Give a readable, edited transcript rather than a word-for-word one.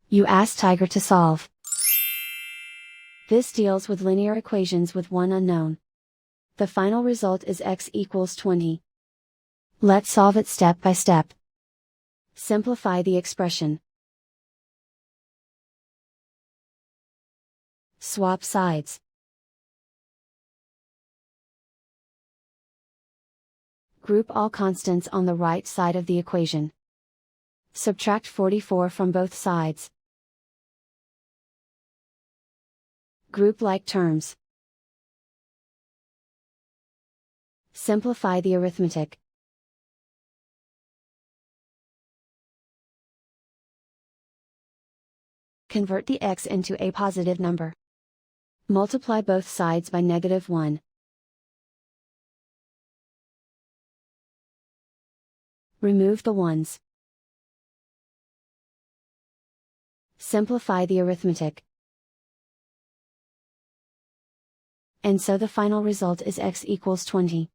You ask Tiger to solve. This deals with linear equations with one unknown. The final result is x equals 20. Let's solve it step by step. Simplify the expression. Swap sides. Group all constants on the right side of the equation. Subtract 44 from both sides. Group like terms. Simplify the arithmetic. Convert the x into a positive number. Multiply both sides by -1. Remove the ones. Simplify the arithmetic. And so the final result is x equals 20.